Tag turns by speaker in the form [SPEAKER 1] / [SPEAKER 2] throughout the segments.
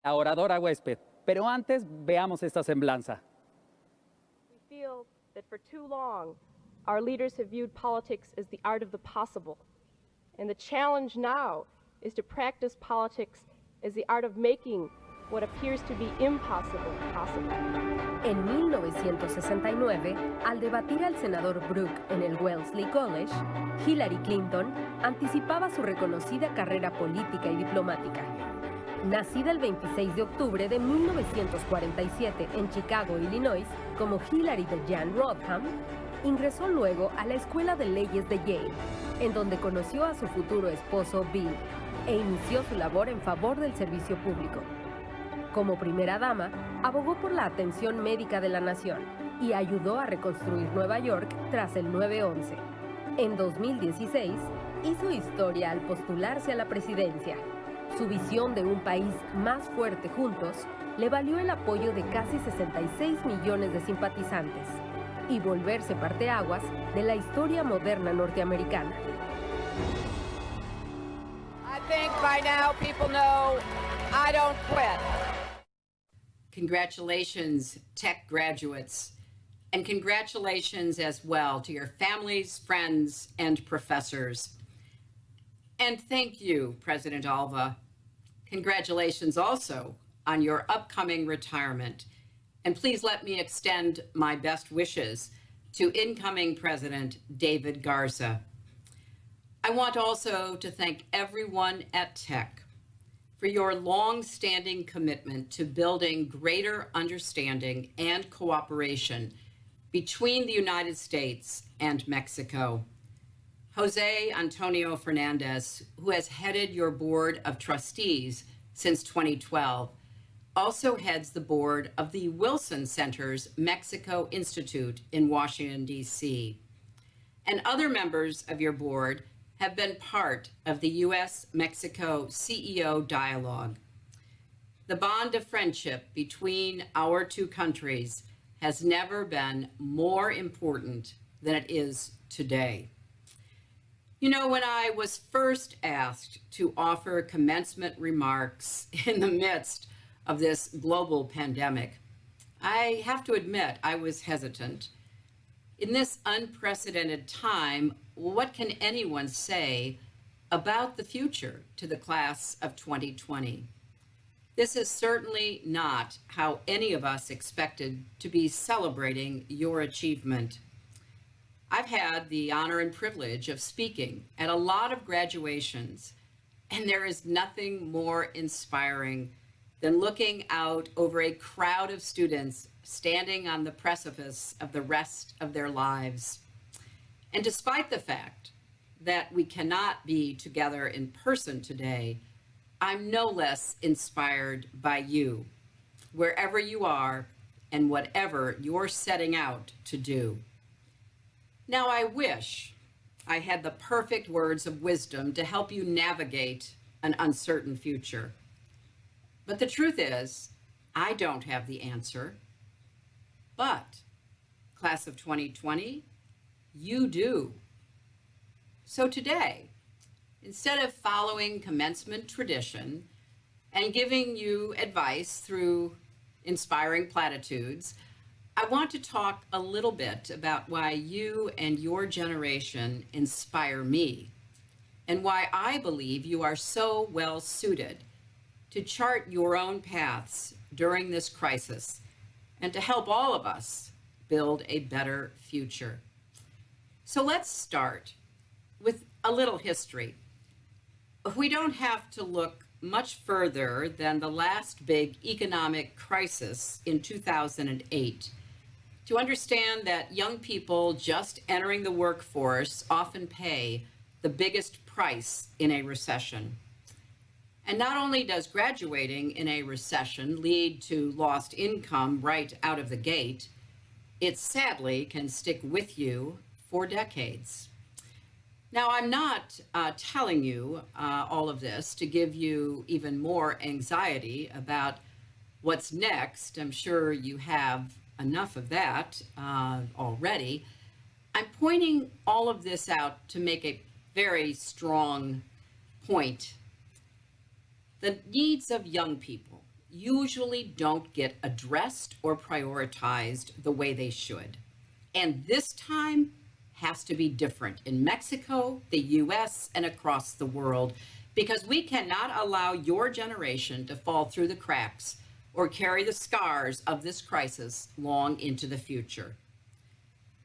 [SPEAKER 1] La oradora huésped. Pero antes, veamos esta semblanza.
[SPEAKER 2] We feel that for too long, our leaders have viewed politics as the art of the possible. And the challenge now is to practice politics as the art of making what appears to be impossible possible.
[SPEAKER 3] En 1969, al debatir al senador Brooke en el Wellesley College, Hillary Clinton anticipaba su reconocida carrera política y diplomática. Nacida el 26 de octubre de 1947 en Chicago, Illinois, como Hillary DeJean Rodham, ingresó luego a la Escuela de Leyes de Yale, en donde conoció a su futuro esposo Bill, e inició su labor en favor del servicio público. Como primera dama, abogó por la atención médica de la nación y ayudó a reconstruir Nueva York tras el 9/11. En 2016, hizo historia al postularse a la presidencia. Su visión de un país más fuerte juntos le valió el apoyo de casi 66 millones de simpatizantes y volverse parteaguas de la historia moderna norteamericana.
[SPEAKER 4] I think by now people know I don't quit.
[SPEAKER 5] Congratulations, TEC graduates, and congratulations as well to your families, friends, and professors. And thank you, President Alva. Congratulations also on your upcoming retirement. And please let me extend my best wishes to incoming President David Garza. I want also to thank everyone at TEC for your long-standing commitment to building greater understanding and cooperation between the United States and Mexico. Jose Antonio Fernandez, who has headed your Board of Trustees since 2012, also heads the board of the Wilson Center's Mexico Institute in Washington, D.C. And other members of your board have been part of the U.S.-Mexico CEO dialogue. The bond of friendship between our two countries has never been more important than it is today. You know, when I was first asked to offer commencement remarks in the midst of this global pandemic, I have to admit I was hesitant. In this unprecedented time, what can anyone say about the future to the class of 2020? This is certainly not how any of us expected to be celebrating your achievement. I've had the honor and privilege of speaking at a lot of graduations, and there is nothing more inspiring than looking out over a crowd of students standing on the precipice of the rest of their lives. And despite the fact that we cannot be together in person today, I'm no less inspired by you, wherever you are and whatever you're setting out to do. Now, I wish I had the perfect words of wisdom to help you navigate an uncertain future. But the truth is, I don't have the answer. But, class of 2020, you do. So today, instead of following commencement tradition and giving you advice through inspiring platitudes, I want to talk a little bit about why you and your generation inspire me, and why I believe you are so well suited to chart your own paths during this crisis and to help all of us build a better future. So let's start with a little history. We don't have to look much further than the last big economic crisis in 2008 to understand that young people just entering the workforce often pay the biggest price in a recession. And not only does graduating in a recession lead to lost income right out of the gate, it sadly can stick with you for decades. Now, I'm not telling you all of this to give you even more anxiety about what's next. I'm sure you have enough of that already. I'm pointing all of this out to make a very strong point. The needs of young people usually don't get addressed or prioritized the way they should. And this time has to be different in Mexico, the US, and across the world, because we cannot allow your generation to fall through the cracks or carry the scars of this crisis long into the future.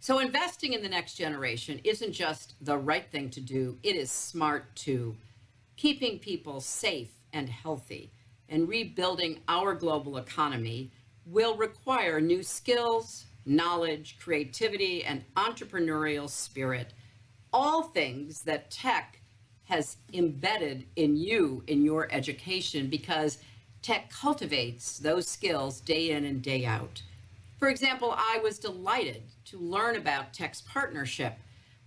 [SPEAKER 5] So investing in the next generation isn't just the right thing to do, it is smart too. Keeping people safe and healthy and rebuilding our global economy will require new skills, knowledge, creativity, and entrepreneurial spirit, all things that tech has embedded in you in your education, because tech cultivates those skills day in and day out. For example, I was delighted to learn about tech's partnership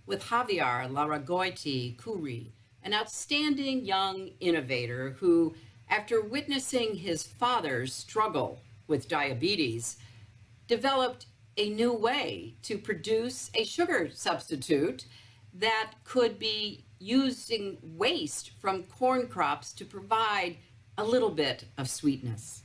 [SPEAKER 5] with Javier Larragoiti Curi, an outstanding young innovator who, after witnessing his father's struggle with diabetes, developed a new way to produce a sugar substitute that could be using waste from corn crops to provide a little bit of sweetness.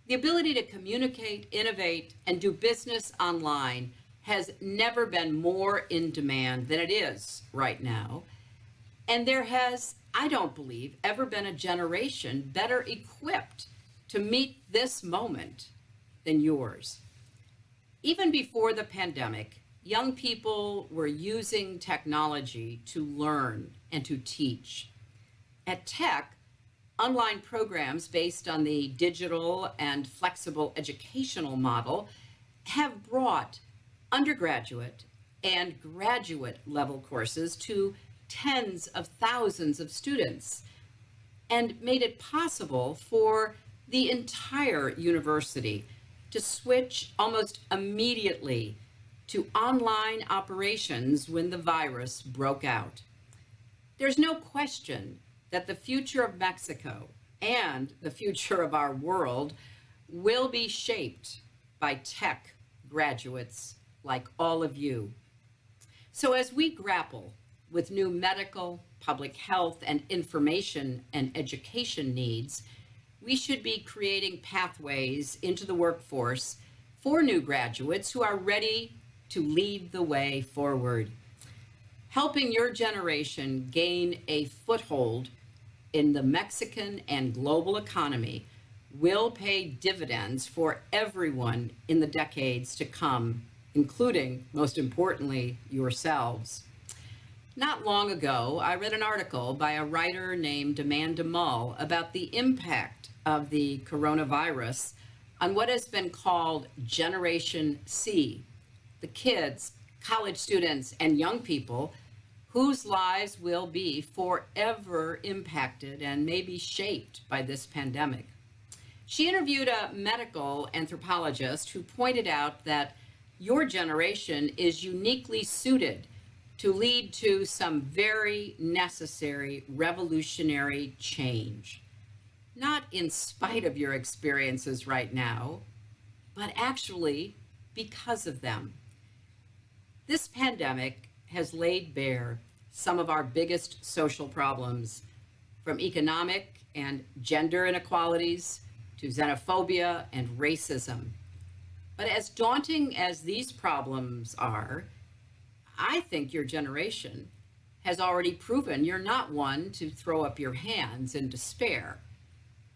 [SPEAKER 5] The ability to communicate, innovate, and do business online has never been more in demand than it is right now. And there has, I don't believe, ever been a generation better equipped to meet this moment than yours. Even before the pandemic, young people were using technology to learn and to teach. At TEC, online programs based on the digital and flexible educational model have brought undergraduate and graduate level courses to tens of thousands of students and made it possible for the entire university to switch almost immediately to online operations when the virus broke out. There's no question that the future of Mexico and the future of our world will be shaped by tech graduates like all of you. So as we grapple with new medical, public health, and information and education needs, we should be creating pathways into the workforce for new graduates who are ready to lead the way forward. Helping your generation gain a foothold in the Mexican and global economy will pay dividends for everyone in the decades to come, including, most importantly, yourselves. Not long ago, I read an article by a writer named Amanda Mull about the impact of the coronavirus on what has been called Generation C, the kids, college students, and young people whose lives will be forever impacted and maybe shaped by this pandemic. She interviewed a medical anthropologist who pointed out that your generation is uniquely suited to lead to some very necessary revolutionary change. Not in spite of your experiences right now, but actually because of them. This pandemic has laid bare some of our biggest social problems, from economic and gender inequalities to xenophobia and racism. But as daunting as these problems are, I think your generation has already proven you're not one to throw up your hands in despair.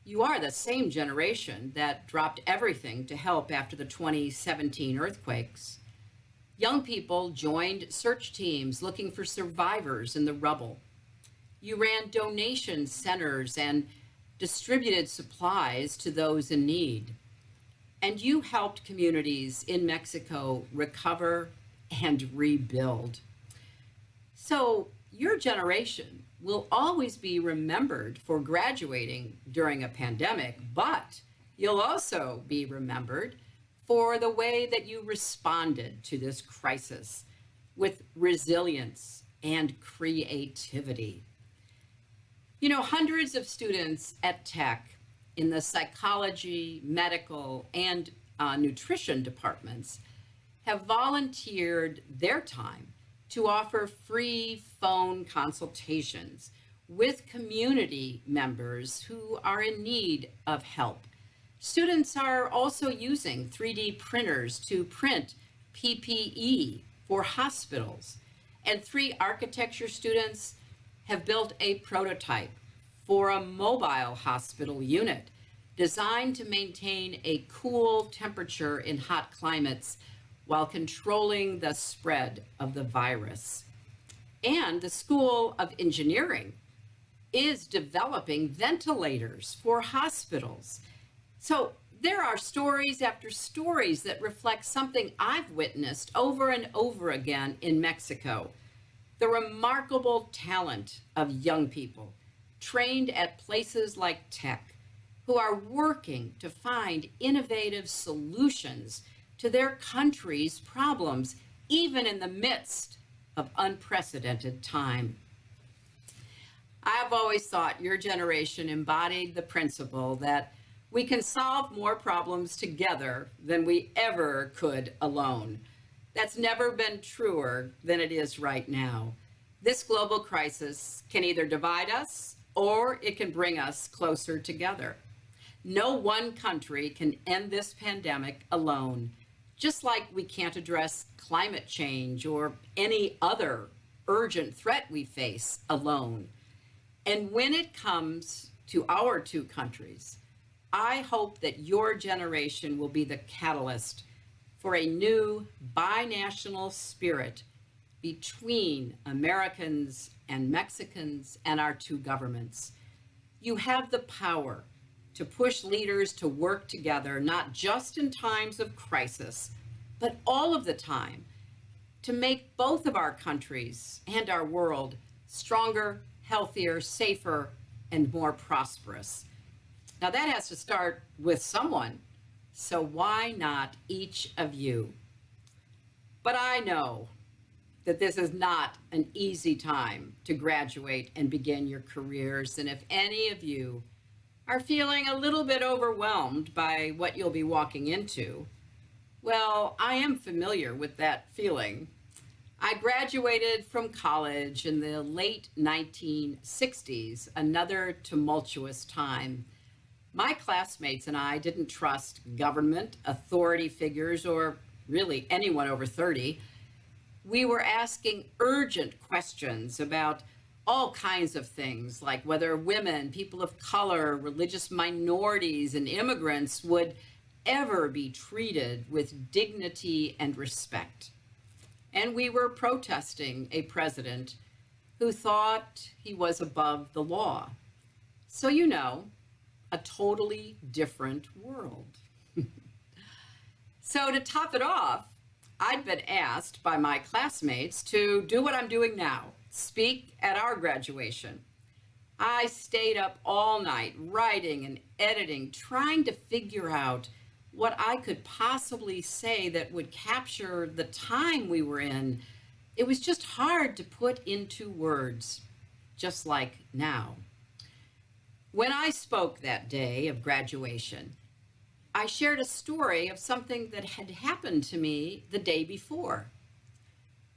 [SPEAKER 5] You are the same generation that dropped everything to help after the 2017 earthquakes. Young people joined search teams looking for survivors in the rubble. You ran donation centers and distributed supplies to those in need. And you helped communities in Mexico recover and rebuild. So your generation will always be remembered for graduating during a pandemic, but you'll also be remembered for the way that you responded to this crisis with resilience and creativity. You know, hundreds of students at TEC in the psychology, medical, and nutrition departments have volunteered their time to offer free phone consultations with community members who are in need of help Students are also using 3D printers to print PPE for hospitals. And 3 architecture students have built a prototype for a mobile hospital unit designed to maintain a cool temperature in hot climates while controlling the spread of the virus. And the School of Engineering is developing ventilators for hospitals. So there are stories after stories that reflect something I've witnessed over and over again in Mexico. The remarkable talent of young people trained at places like TEC who are working to find innovative solutions to their country's problems, even in the midst of unprecedented time. I've always thought your generation embodied the principle that we can solve more problems together than we ever could alone. That's never been truer than it is right now. This global crisis can either divide us or it can bring us closer together. No one country can end this pandemic alone, just like we can't address climate change or any other urgent threat we face alone. And when it comes to our 2 countries, I hope that your generation will be the catalyst for a new binational spirit between Americans and Mexicans and our 2 governments. You have the power to push leaders to work together, not just in times of crisis, but all of the time, to make both of our countries and our world stronger, healthier, safer, and more prosperous. Now that has to start with someone, so why not each of you? But I know that this is not an easy time to graduate and begin your careers, and if any of you are feeling a little bit overwhelmed by what you'll be walking into, well, I am familiar with that feeling. I graduated from college in the late 1960s, another tumultuous time. My classmates and I didn't trust government, authority figures, or really anyone over 30. We were asking urgent questions about all kinds of things, like whether women, people of color, religious minorities, and immigrants would ever be treated with dignity and respect. And we were protesting a president who thought he was above the law. So, you know, a totally different world. So to top it off, I'd been asked by my classmates to do what I'm doing now, speak at our graduation. I stayed up all night writing and editing, trying to figure out what I could possibly say that would capture the time we were in. It was just hard to put into words, just like now. When I spoke that day of graduation, I shared a story of something that had happened to me the day before.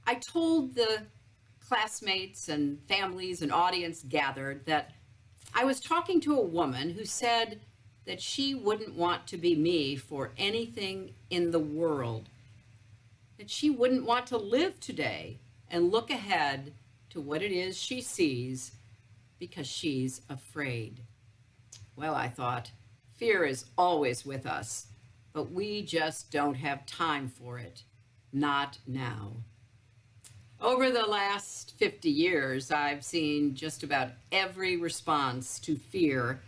[SPEAKER 5] I told the classmates and families and audience gathered that I was talking to a woman who said that she wouldn't want to be me for anything in the world, that she wouldn't want to live today and look ahead to what it is she sees because she's afraid. Well, I thought, fear is always with us, but we just don't have time for it. Not now. Over the last 50 years, I've seen just about every response to fear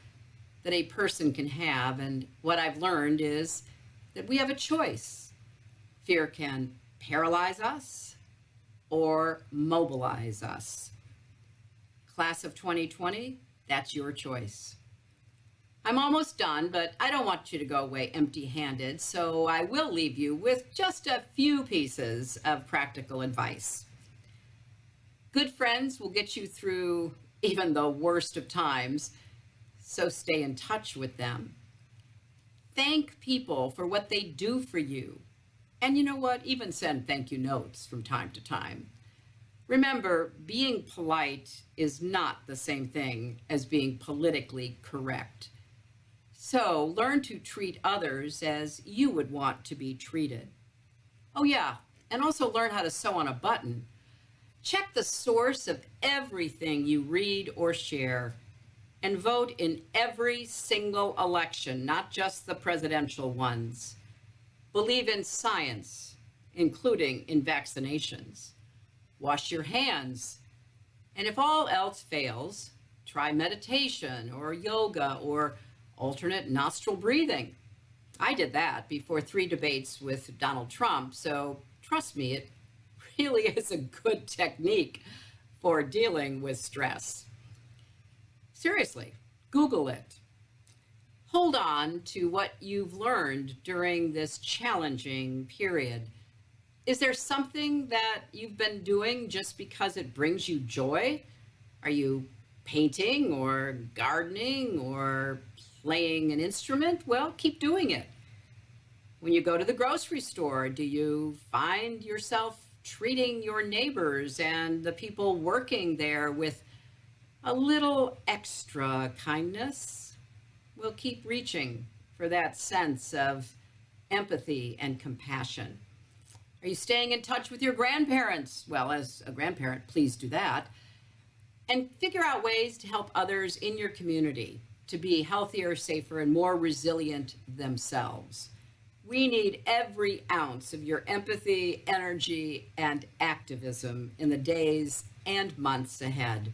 [SPEAKER 5] that a person can have, and what I've learned is that we have a choice. Fear can paralyze us or mobilize us. Class of 2020, that's your choice. I'm almost done, but I don't want you to go away empty-handed, so I will leave you with just a few pieces of practical advice. Good friends will get you through even the worst of times, so stay in touch with them. Thank people for what they do for you. And you know what? Even send thank you notes from time to time. Remember, being polite is not the same thing as being politically correct. So learn to treat others as you would want to be treated. Oh yeah, and also learn how to sew on a button. Check the source of everything you read or share, and vote in every single election, not just the presidential ones. Believe in science, including in vaccinations. Wash your hands. And if all else fails, try meditation or yoga or alternate nostril breathing. I did that before 3 debates with Donald Trump, so trust me, it really is a good technique for dealing with stress. Seriously, Google it. Hold on to what you've learned during this challenging period. Is there something that you've been doing just because it brings you joy? Are you painting or gardening or playing an instrument? Well, keep doing it. When you go to the grocery store, do you find yourself treating your neighbors and the people working there with a little extra kindness? We'll keep reaching for that sense of empathy and compassion. Are you staying in touch with your grandparents? Well, as a grandparent, please do that. And figure out ways to help others in your community to be healthier, safer, and more resilient themselves. We need every ounce of your empathy, energy, and activism in the days and months ahead.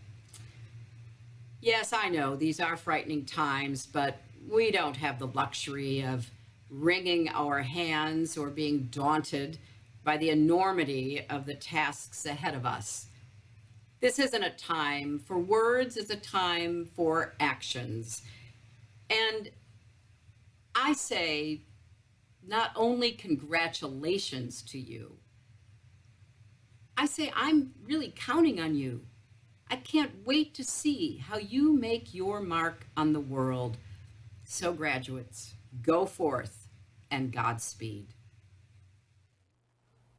[SPEAKER 5] Yes, I know these are frightening times, but we don't have the luxury of wringing our hands or being daunted by the enormity of the tasks ahead of us. This isn't a time for words, it's a time for actions. And I say not only congratulations to you, I say I'm really counting on you. I can't wait to see how you make your mark on the world. So graduates, go forth and Godspeed.